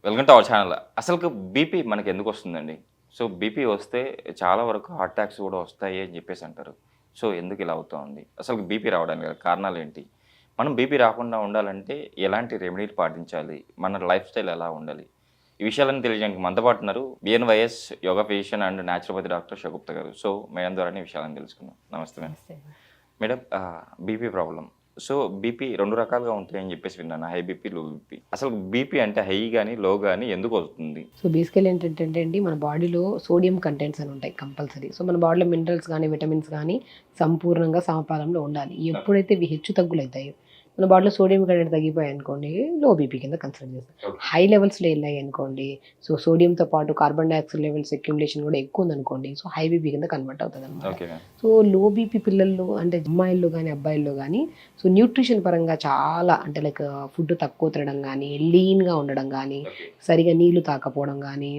Welcome to our channel. అసలుకు BP మనకెందుకు వస్తుందండి? సో, బీపీ వస్తే చాలా వరకు హార్ట్ అటాక్స్ గూడా వస్తాయి అని జెప్పేసి అంటారు. సో, ఎందుకు ఇలా అవుతా ఉంది? అసలు బీపీ రావడానికి గల కారణాలేంటి? మనం బీపీ రాకుండా ఉండాలంటే ఎలాంటి రెమెడీలు పాటించాలి? మన లైఫ్ స్టైల్ ఎలా ఉండాలి? ఈ విషయాలన్నీ తెలియజేయడానికి మనతో పాటు ఉన్నారు BNYS yoga physician and naturopathy doctor Shagufta గారు. సో, మేడం ద్వారానే ఈ విషయాలను తెలుసుకుందాం. నమస్తే మేడం. నమస్తే అండి. Madam BP problem. So, BP 2 రకాలుగా ఉంటాయని జెప్పేసి విన్నాను. High BP, low BP. అసలు బీపీ అంటే హై గాని, లో గాని ఎందుకొస్తుంది? సో బేసికల్లీ ఏంటంటే అండి మన బాడీలో సోడియం కంటెంట్స్ అని ఉంటాయి కంపల్సరీ. సో మన బాడీలో మినరల్స్ కానీ విటమిన్స్ కానీ సంపూర్ణంగా సమపాలంలో ఉండాలి. ఎప్పుడైతే ఇవి హెచ్చు తగ్గులు అవుతాయో మన బాడీలో సోడియం కంటెంట్ తగ్గిపోయాయి అనుకోండి లో బీపీ కింద కన్సిడర్ చేస్తాం. ఓకే. హై లెవెల్స్లో వెళ్ళాయి అనుకోండి, సో సోడియంతో పాటు కార్బన్ డైఆక్సైడ్ లెవెల్స్ అక్యుములేషన్ కూడా ఎక్కువ ఉందనుకోండి, సో హై బీపీ కింద కన్వర్ట్ అవుతుంది అనమాట. Okay ma'am. So low BP పిల్లల్లో అంటే అమ్మాయిల్లో కానీ అబ్బాయిల్లో కానీ సో న్యూట్రిషన్ పరంగా చాలా అంటే లైక్ ఫుడ్ తక్కువ తినడం కానీ లీన్గా ఉండడం కానీ ఓకే. సరిగా నీళ్లు తాకపోవడం కానీ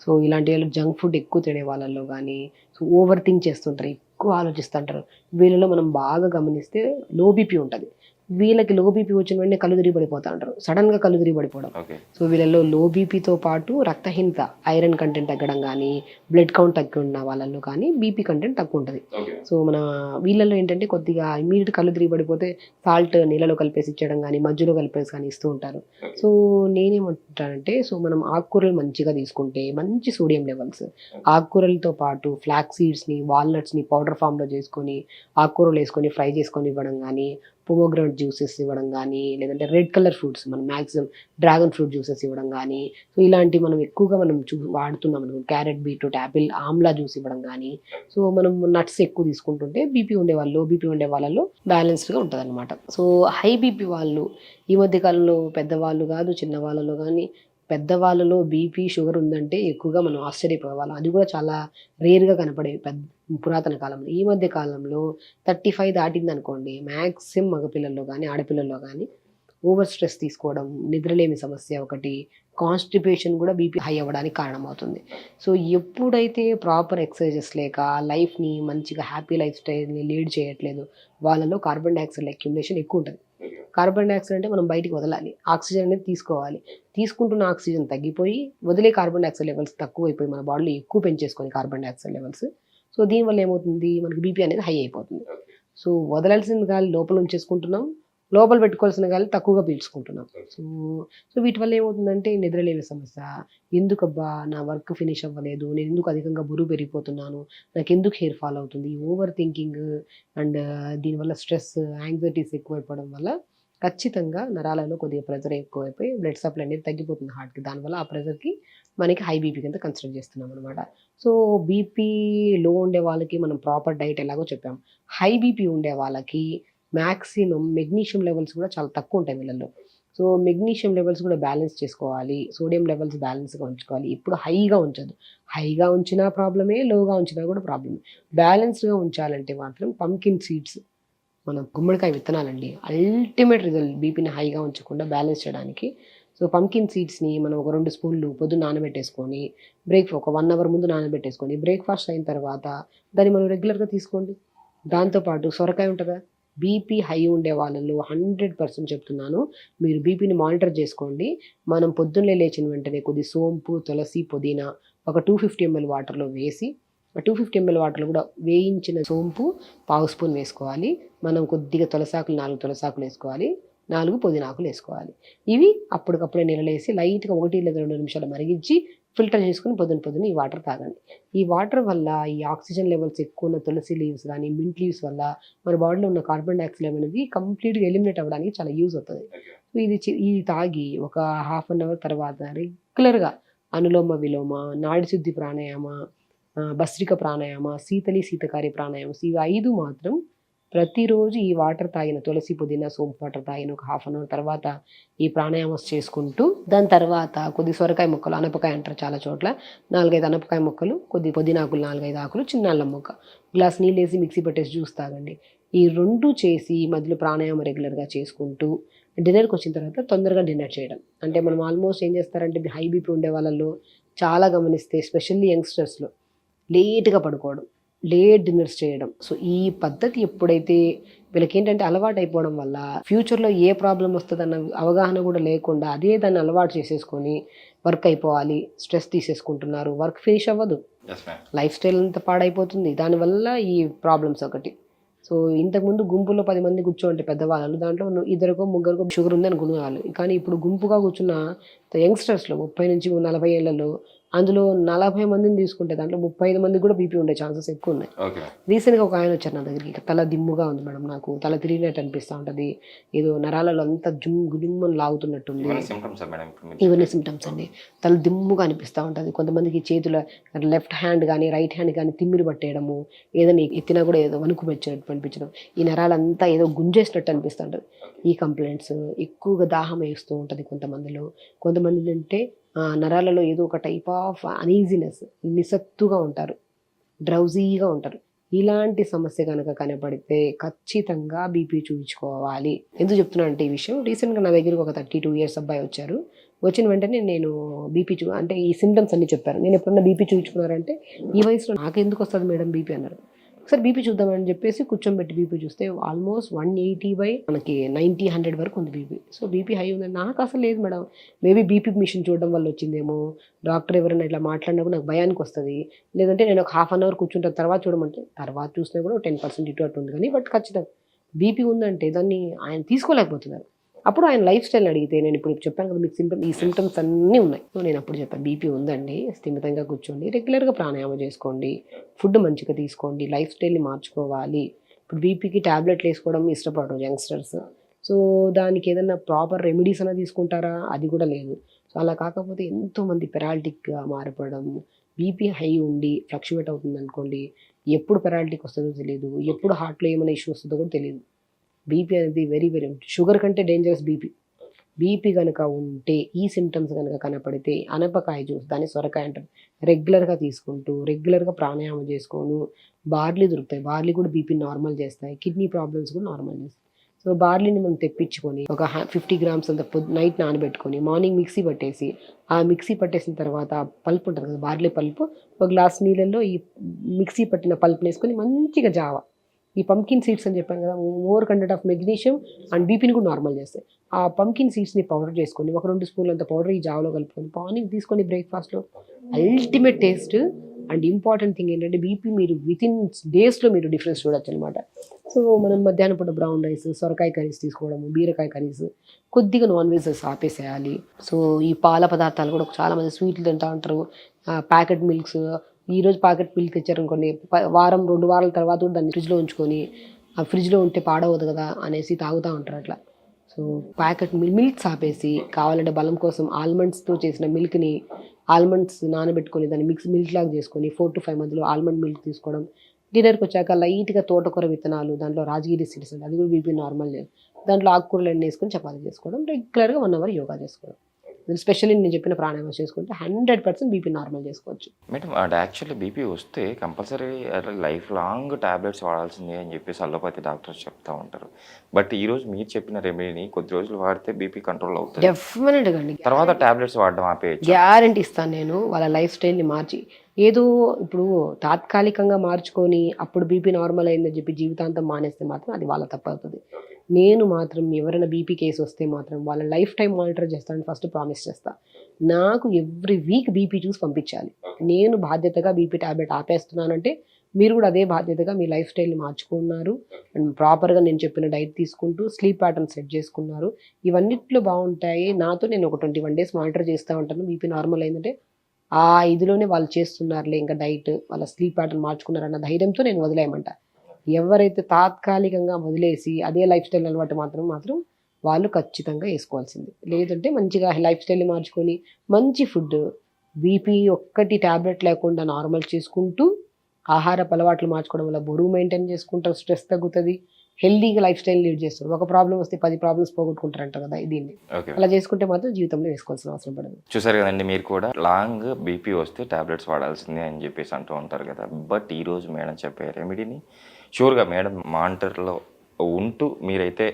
సో ఇలాంటి వాళ్ళు జంక్ ఫుడ్ ఎక్కువ తినే వాళ్ళల్లో కానీ సో ఓవర్ థింక్ చేస్తుంటారు, ఎక్కువ ఆలోచిస్తుంటారు. వీళ్ళలో మనం బాగా గమనిస్తే లో బీపీ ఉంటుంది. వీళ్ళకి లో బీపీ వచ్చిన వెంటనే కళ్ళు తిరిగి పడిపోతా ఉంటారు, సడన్గా కళ్ళు తిరిగి పడిపోవడం. ఓకే. సో వీళ్ళలో లో బీపీతో పాటు రక్తహీనత, ఐరన్ కంటెంట్ తగ్గడం కానీ బ్లడ్ కౌంట్ తగ్గి ఉన్న వాళ్ళల్లో కానీ బీపీ కంటెంట్ తక్కువ ఉంటుంది. ఓకే. సో మన వీళ్ళల్లో ఏంటంటే కొద్దిగా ఇమీడియట్ కళ్ళు తిరిగి పడిపోతే సాల్ట్ నీళ్ళలో కలిపేసి ఇచ్చడం కానీ మధ్యలో కలిపేసి కానీ ఇస్తూ ఉంటారు. సో నేనేమంటానంటే సో మనం ఆకుకూరలు మంచిగా తీసుకుంటే మంచి సోడియం లెవెల్స్, ఆకుకూరలతో పాటు ఫ్లాక్స్ సీడ్స్ని వాల్నట్స్ని పౌడర్ ఫామ్లో చేసుకొని ఆకుకూరలు వేసుకొని ఫ్రై చేసుకొని ఇవ్వడం కానీ, పొమోగ్రానైట్ జ్యూసెస్ ఇవ్వడం కానీ, లేదంటే రెడ్ కలర్ ఫ్రూట్స్ మనం మ్యాక్సిమం డ్రాగన్ ఫ్రూట్ జ్యూసెస్ ఇవ్వడం కానీ, సో ఇలాంటివి మనం ఎక్కువగా మనం వాడుతున్నాం అనుకో, carrot beetroot Apple Amla juice ఇవ్వడం కానీ, సో మనం నట్స్ ఎక్కువ తీసుకుంటుంటే బీపీ ఉండే వాళ్ళు లో బీపీ ఉండే వాళ్ళలో బ్యాలెన్స్డ్గా ఉంటుంది అనమాట. సో హై బీపీ వాళ్ళు ఈ మధ్య కాలంలో పెద్దవాళ్ళు కాదు చిన్న వాళ్ళలో కానీ పెద్దవాళ్ళలో బీపీ షుగర్ ఉందంటే ఎక్కువగా మనం ఆశ్చర్యపోవాలి. అది కూడా చాలా రేర్గా కనపడేవి పురాతన కాలంలో. ఈ మధ్య కాలంలో 35 దాటింది అనుకోండి మ్యాక్సిమం మగపిల్లల్లో కానీ ఆడపిల్లల్లో కానీ ఓవర్ స్ట్రెస్ తీసుకోవడం, నిద్రలేమి సమస్య ఒకటి, కాన్స్టిపేషన్ కూడా బీపీ హై అవ్వడానికి కారణమవుతుంది. సో ఎప్పుడైతే ప్రాపర్ ఎక్సర్సైజెస్ లేక లైఫ్ని మంచిగా హ్యాపీ లైఫ్ స్టైల్ని లీడ్ చేయట్లేదు వాళ్ళలో కార్బన్ డైఆక్సైడ్ అక్యుములేషన్ ఎక్కువ ఉంటుంది. కార్బన్ డైఆక్సైడ్ అంటే మనం బయటికి వదలాలి, ఆక్సిజన్ అనేది తీసుకోవాలి. తీసుకుంటున్న ఆక్సిజన్ తగ్గిపోయి వదిలే కార్బన్ డైఆక్సైడ్ లెవెల్స్ తక్కువైపోయి మన బాడీలో ఎక్కువ పెంచేసుకొని కార్బన్ డైఆక్సైడ్ లెవెల్స్, సో దీనివల్ల ఏమవుతుంది మనకి బీపీ అనేది హై అయిపోతుంది. సో వదలాల్సిన గాలి లోపల ఉంచేసుకుంటున్నాం, లోపల పెట్టుకోవాల్సిన గాలి తక్కువగా పీల్చుకుంటున్నాం. సో సో వీటి వల్ల ఏమవుతుందంటే నిద్రలేని సమస్య, ఎందుకబ్బా నా వర్క్ ఫినిష్ అవ్వలేదు, నేను ఎందుకు అధికంగా బరువు పెరిగిపోతున్నాను, నాకు ఎందుకు హెయిర్ ఫాల్ అవుతుంది, ఓవర్ థింకింగ్ అండ్ దీనివల్ల స్ట్రెస్ యాంగ్జైటీస్ ఎక్కువైపోవడం వల్ల ఖచ్చితంగా నరాలలో కొద్దిగా ప్రెజర్ ఎక్కువైపోయి బ్లడ్ సప్లై అనేది తగ్గిపోతుంది హార్ట్కి. దానివల్ల ఆ ప్రెజర్కి మనకి హై బీపీ కింద కన్సిడర్ చేస్తున్నాం అనమాట. సో బీపీ లో ఉండే వాళ్ళకి మనం ప్రాపర్ డైట్ ఎలాగో చెప్పాం. హై బీపీ ఉండే వాళ్ళకి మ్యాక్సిమం మెగ్నీషియం లెవెల్స్ కూడా చాలా తక్కువ ఉంటాయి వీళ్ళల్లో. సో మెగ్నీషియం లెవెల్స్ కూడా బ్యాలెన్స్ చేసుకోవాలి, సోడియం లెవెల్స్ బ్యాలెన్స్గా ఉంచుకోవాలి. ఎప్పుడు హైగా ఉంచదు, హైగా ఉంచినా ప్రాబ్లమే, లోగా ఉంచినా కూడా ప్రాబ్లమే. బ్యాలెన్స్డ్గా ఉంచాలంటే మాత్రం పంకిన్ సీడ్స్, మన గుమ్మడికాయ విత్తనాలండి అల్టిమేట్ రిజల్ట్ బీపీని హైగా ఉంచకుండా బ్యాలెన్స్ చేయడానికి. సో పంకిన్ సీడ్స్ని మనం ఒక 2 స్పూన్లు పొద్దున్న నానబెట్టేసుకొని ఒక 1 అవర్ ముందు నానబెట్టేసుకొని బ్రేక్ఫాస్ట్ అయిన తర్వాత దాన్ని మనం రెగ్యులర్గా తీసుకోండి. దాంతోపాటు సొరకాయ ఉంటుందా, బీపీ హై ఉండే వాళ్ళలో 100% చెప్తున్నాను, మీరు బీపీని మానిటర్ చేసుకోండి. మనం పొద్దున్నే లేచిన వెంటనే కొద్ది సోంపు తులసి పుదీనా ఒక 250 ml వాటర్లో వేసి, 250 ml వాటర్లో కూడా వేయించిన సోంపు పావు స్పూన్ వేసుకోవాలి. మనం కొద్దిగా తులసాకులు 4 తులసాకులు వేసుకోవాలి, 4 పుదీనాకులు వేసుకోవాలి. ఇవి అప్పటికప్పుడే నీళ్ళేసి లైట్గా 1 లేదా 2 నిమిషాలు మరిగించి ఫిల్టర్ చేసుకుని పొద్దున ఈ వాటర్ తాగండి. ఈ వాటర్ వల్ల ఈ ఆక్సిజన్ లెవెల్స్ ఎక్కువ ఉన్న తులసి లీవ్స్ కానీ మింట్ లీవ్స్ వల్ల మన బాడీలో ఉన్న కార్బన్ డైఆక్సైడ్ లెవెల్ అనేది కంప్లీట్గా ఎలిమినేట్ అవ్వడానికి చాలా యూజ్ అవుతుంది. సో ఇది తాగి ఒక హాఫ్ అన్ అవర్ తర్వాత రెగ్యులర్గా అనులోమ విలోమ, నాడి శుద్ధి ప్రాణాయామ, భస్త్రిక ప్రాణాయామ, శీతకారి ప్రాణాయామ, ఇవి 5 మాత్రం ప్రతిరోజు ఈ వాటర్ తాగిన తులసి పుదీనా సోంపు వాటర్ తాగిన ఒక హాఫ్ అన్ అవర్ తర్వాత ఈ ప్రాణాయామస్ చేసుకుంటూ దాని తర్వాత కొద్ది సొరకాయ ముక్కలు, అనపకాయ అంటారు చాలా చోట్ల, 4-5 అనపకాయ ముక్కలు, కొద్ది పుదీనాకులు 4-5 ఆకులు, చిన్న అల్లం ముక్క, గ్లాస్ నీళ్ళు వేసి మిక్సీ పెట్టేసి జ్యూస్ తాగండి. ఈ 2 చేసి మధ్యలో ప్రాణాయామం రెగ్యులర్గా చేసుకుంటూ డిన్నర్కి వచ్చిన తర్వాత తొందరగా డిన్నర్ చేయడం. అంటే మనం ఆల్మోస్ట్ ఏం చేస్తారంటే హై బీపీ ఉండే వాళ్ళల్లో చాలా గమనిస్తే ఎస్పెషల్లీ యంగ్స్టర్స్లో లేట్గా పడుకోవడం, లేట్ డిన్నర్స్ చేయడం. సో ఈ పద్ధతి ఎప్పుడైతే వీళ్ళకి ఏంటంటే అలవాటు అయిపోవడం వల్ల ఫ్యూచర్లో ఏ ప్రాబ్లం వస్తుందన్న అవగాహన కూడా లేకుండా అదే దాన్ని అలవాటు చేసేసుకొని వర్క్ అయిపోవాలి, స్ట్రెస్ తీసేసుకుంటున్నారు, వర్క్ ఫినిష్ అవ్వదు, లైఫ్ స్టైల్ అంతా పాడైపోతుంది. దానివల్ల ఈ ప్రాబ్లమ్స్ ఒకటి. సో ఇంతకుముందు గుంపులో 10 మంది కూర్చోంటే పెద్దవాళ్ళు దాంట్లో ఇద్దరికో ముగ్గురికో షుగర్ ఉంది అనుకునేవాళ్ళు. కానీ ఇప్పుడు గుంపుగా కూర్చున్న యంగ్స్టర్స్లో 30 నుంచి 40 ఏళ్లలో అందులో 40 మందిని తీసుకుంటే దాంట్లో 35 మందికి కూడా బీపీ ఉండే ఛాన్సెస్ ఎక్కువ ఉన్నాయి. రీసెంట్గా ఒక ఆయన వచ్చారు నా దగ్గరికి, తల దిమ్ముగా ఉంది మేడం, నాకు తల తిరిగినట్టు అనిపిస్తూ ఉంటుంది, ఏదో నరాలలో అంతా జుమ్మని లాగుతున్నట్టుంది, ఇవన్నీ సిమ్టమ్స్ అండి. తల దిమ్ముగా అనిపిస్తూ ఉంటుంది. కొంతమందికి చేతుల లెఫ్ట్ హ్యాండ్ కానీ రైట్ హ్యాండ్ కానీ తిమ్మిరి పట్టేయడము, ఏదైనా ఎత్తినా కూడా ఏదో వణుకు వచ్చినట్టు అనిపించడం, ఈ నరాలంతా ఏదో గుంజేసినట్టు అనిపిస్తూ ఉంటుంది. ఈ కంప్లైంట్స్ ఎక్కువగా దాహం వేస్తూ ఉంటుంది కొంతమందిలో. కొంతమంది అంటే నరాలలో ఏదో ఒక టైప్ ఆఫ్ అనీజినెస్, నిస్సత్తుగా ఉంటారు, డ్రౌజీగా ఉంటారు. ఇలాంటి సమస్య కనుక కనపడితే ఖచ్చితంగా బీపీ చూపించుకోవాలి. ఎందుకు చెప్తున్నాను అంటే ఈ విషయం, రీసెంట్గా నా దగ్గరికి ఒక 32 years అబ్బాయి వచ్చారు. వచ్చిన వెంటనే నేను బీపీ అంటే ఈ సిమ్టమ్స్ అన్నీ చెప్పారు. నేను ఎప్పుడన్నా బీపీ చూపించుకున్నారంటే ఈ వయసులో నాకు ఎందుకు వస్తుంది మేడం బీపీ అన్నారు. ఒకసారి బీపీ చూద్దామని చెప్పేసి కూర్చోబెట్టి బీపీ చూస్తే ఆల్మోస్ట్ 180 మనకి 90-100 వరకు ఉంది బీపీ. సో బీపీ హై ఉందని నాకు అసలు లేదు మేడం, మేబీ బీపీ మిషన్ చూడడం వల్ల వచ్చిందేమో, డాక్టర్ ఎవరైనా ఇట్లా మాట్లాడినప్పుడు నాకు భయానికి వస్తుంది, లేదంటే నేను ఒక ½ hour కూర్చుంటాను తర్వాత చూడమంటే తర్వాత చూసినా కూడా 10% ఇటు అటు ఉంది. కానీ బట్ ఖచ్చితంగా బీపీ ఉందంటే దాన్ని ఆయన తీసుకోలేకపోతున్నారు. అప్పుడు ఆయన లైఫ్ స్టైల్ అడిగితే నేను ఇప్పుడు చెప్పాను కదా మీకు ఈ సిమ్టమ్స్ అన్నీ ఉన్నాయి. సో నేను అప్పుడు చెప్పాను బీపీ ఉందండి, స్థిమితంగా కూర్చోండి, రెగ్యులర్గా ప్రాణాయామం చేసుకోండి, ఫుడ్ మంచిగా తీసుకోండి, లైఫ్ స్టైల్ని మార్చుకోవాలి. ఇప్పుడు బీపీకి ట్యాబ్లెట్లు వేసుకోవడం ఇష్టపడరు యంగ్స్టర్స్. సో దానికి ఏదైనా ప్రాపర్ రెమెడీస్ అయినా తీసుకుంటారా, అది కూడా లేదు. సో అలా కాకపోతే ఎంతోమంది పెరాలిటిక్గా మారిపోవడం, బీపీ హై ఉండి ఫ్లక్చువేట్ అవుతుంది అనుకోండి, ఎప్పుడు పెరాలిటిక్ వస్తుందో తెలియదు, ఎప్పుడు హార్ట్లో ఏమైనా ఇష్యూ వస్తుందో కూడా తెలియదు. బీపీ అనేది వెరీ వెరీ షుగర్ కంటే డేంజరస్ బీపీ. బీపీ కనుక ఉంటే ఈ సిమ్టమ్స్ కనుక కనపడితే అనపకాయ జ్యూస్, దాన్ని సొరకాయ అంటారు, రెగ్యులర్గా తీసుకుంటూ రెగ్యులర్గా ప్రాణాయామం చేసుకోను. బార్లీ దొరుకుతాయి, బార్లీ కూడా బీపీ నార్మల్ చేస్తాయి, కిడ్నీ ప్రాబ్లమ్స్ కూడా నార్మల్ చేస్తాయి. సో బార్లీని మనం తెప్పించుకొని ఒక 50 grams అంత నైట్ నానబెట్టుకొని మార్నింగ్ మిక్సీ పట్టేసి, ఆ మిక్సీ పట్టేసిన తర్వాత పల్ప్ ఉంటుంది కదా బార్లీ పల్ప్, ఒక గ్లాస్ నీళ్ళల్లో ఈ మిక్సీ పట్టిన పల్ప్ని వేసుకొని మంచిగా జావా, ఈ పంకిన్ సీడ్స్ అని చెప్పాను కదా, more content of magnesium and బీపీని కూడా నార్మల్ చేస్తాయి. ఆ పంకిన్ సీడ్స్ని పౌడర్ చేసుకొని ఒక 2 స్పూన్లు అంత పౌడర్ ఈ జావలో కలుపుకొని మార్నింగ్ తీసుకొని బ్రేక్ఫాస్ట్లో ultimate taste. And important thing ఏంటంటే బీపీ మీరు వితిన్ డేస్లో మీరు డిఫరెన్స్ చూడొచ్చు అనమాట. సో మనం మధ్యాహ్నం పూట బ్రౌన్ రైస్, సొరకాయ కర్రీస్ తీసుకోవడము, బీరకాయ కర్రీస్, కొద్దిగా నాన్ వెజెస్ ఆపేసేయాలి. సో ఈ పాల పదార్థాలు కూడా చాలామంది స్వీట్లు తింటూ ఉంటారు, ప్యాకెట్ మిల్క్స్. ఈరోజు ప్యాకెట్ మిల్క్ తెచ్చారనుకోండి, వారం 2 వారాల తర్వాత కూడా దాన్ని ఫ్రిడ్జ్లో ఉంచుకొని, ఆ ఫ్రిడ్జ్లో ఉంటే పాడవద్దు కదా అనేసి తాగుతూ ఉంటారు అట్లా. సో ప్యాకెట్ మిల్క్స్ ఆపేసి కావాలంటే బలం కోసం ఆల్మండ్స్తో చేసిన మిల్క్ని, ఆల్మండ్స్ నానబెట్టుకొని దాన్ని మిల్క్ లాగా చేసుకొని 4 to 5 మధ్యలో ఆల్మండ్ మిల్క్ తీసుకోవడం. డిన్నర్కి వచ్చాక లైట్గా తోటకూర విత్తనాలు, దాంట్లో రాజగిరి సీడ్స్ అంటే అది కూడా బీపీ నార్మల్, దాంట్లో ఆకుకూరలు ఎన్ని వేసుకొని చపాతీ చేసుకోవడం, రెగ్యులర్గా 1 hour యోగా చేసుకోవడం, స్పెషల్లీ నేను చెప్పిన ప్రాణాయామం చేసుకుంటే 100% బీపీ నార్మల్ చేసుకోవచ్చు. మేడం అంటే యాక్చువల్లీ బీపీ వస్తే కంపల్సరీ లైఫ్ లాంగ్ టాబ్లెట్స్ వాడాల్సిందే అని చెప్పేసి అలోపతి డాక్టర్స్ చెప్తూ ఉంటారు. బట్ ఈరోజు మీరు చెప్పిన రెమెడీని కొద్ది రోజులు వాడితే బీపీ కంట్రోల్ అవుతుంది, డెఫినెట్గా అండి. తర్వాత టాబ్లెట్స్ వాడడం ఆపేయచ్చు, గ్యారంటీ ఇస్తాను నేను. వాళ్ళ లైఫ్ స్టైల్ని మార్చి, ఏదో ఇప్పుడు తాత్కాలికంగా మార్చుకొని అప్పుడు బీపీ నార్మల్ అయిందని చెప్పి జీవితాంతం మానేస్తే మాత్రం అది వాళ్ళ తప్పు అవుతుంది. నేను మాత్రం ఎవరైనా బీపీ కేసు వస్తే మాత్రం వాళ్ళ లైఫ్ టైం మానిటర్ చేస్తానని ఫస్ట్ ప్రామిస్ చేస్తా. నాకు ఎవ్రీ వీక్ బీపీ చూసి పంపించాలి. నేను బాధ్యతగా బీపీ టాబ్లెట్ ఆపేస్తున్నానంటే మీరు కూడా అదే బాధ్యతగా మీ లైఫ్ స్టైల్ని మార్చుకున్నారు అండ్ ప్రాపర్గా నేను చెప్పిన డైట్ తీసుకుంటూ స్లీప్ ప్యాటర్న్ సెట్ చేసుకున్నారు, ఇవన్నిట్లో బాగుంటాయి. నాతో నేను ఒక 21 days మానిటర్ చేస్తూ ఉంటాను. బీపీ నార్మల్ అయిందంటే ఆ ఇదిలోనే వాళ్ళు చేస్తున్నారులే, ఇంకా డైట్ వాళ్ళ స్లీప్ ప్యాటర్న్ మార్చుకున్నారన్న ధైర్యంతో నేను వదిలేయమంట. ఎవరైతే తాత్కాలికంగా వదిలేసి అదే లైఫ్ స్టైల్ అలవాటు మాత్రం వాళ్ళు ఖచ్చితంగా వేసుకోవాల్సింది. లేదంటే మంచిగా లైఫ్ స్టైల్ని మార్చుకొని మంచి ఫుడ్, బీపీ ఒక్కటి ట్యాబ్లెట్ లేకుండా నార్మల్ చేసుకుంటూ ఆహారపు అలవాట్లు మార్చుకోవడం వల్ల బరువు మెయింటైన్ చేసుకుంటారు, స్ట్రెస్ తగ్గుతుంది, హెల్దీగా లైఫ్ స్టైల్ లీడ్ చేస్తారు. ఒక ప్రాబ్లం వస్తే 10 ప్రాబ్లమ్స్ పోగొట్టుకుంటారంట కదా, దీన్ని అలా చేసుకుంటే మాత్రం జీవితంలో వేసుకోవాల్సిన అవసరం పడదు. చూసారు కదండి, మీరు కూడా లాంగ్ బీపీ వస్తే టాబ్లెట్స్ వాడాల్సిందే అని చెప్పేసి అంటూ ఉంటారు కదా. బట్ ఈరోజు మేడం చెప్పే రెమెడీని షూర్గా మేడం మానిటర్లో ఉంటూ మీరైతే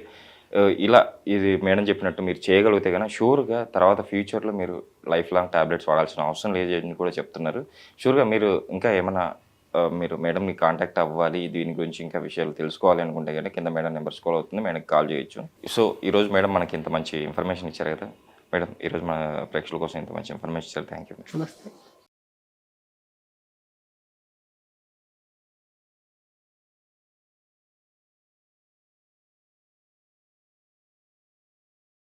ఇలా ఇది మేడం చెప్పినట్టు మీరు చేయగలిగితే కనుక షూర్గా తర్వాత ఫ్యూచర్లో మీరు లైఫ్ లాంగ్ టాబ్లెట్స్ వాడాల్సిన అవసరం లేదని కూడా చెప్తున్నారు. షూర్గా మీరు ఇంకా ఏమైనా మీరు మేడంని కాంటాక్ట్ అవ్వాలి, దీని గురించి ఇంకా విషయాలు తెలుసుకోవాలి అనుకుంటే కనుక కింద మేడం నెంబర్ స్క్రోల్ అవుతుంది, మేడంకి కాల్ చేయొచ్చు. సో ఈరోజు మేడం మనకి ఇంత మంచి ఇన్ఫర్మేషన్ ఇచ్చారు కదా మేడం, ఈరోజు మన ప్రేక్షకుల కోసం ఇంత మంచి ఇన్ఫర్మేషన్ ఇచ్చారు. Thank you. నమస్తే.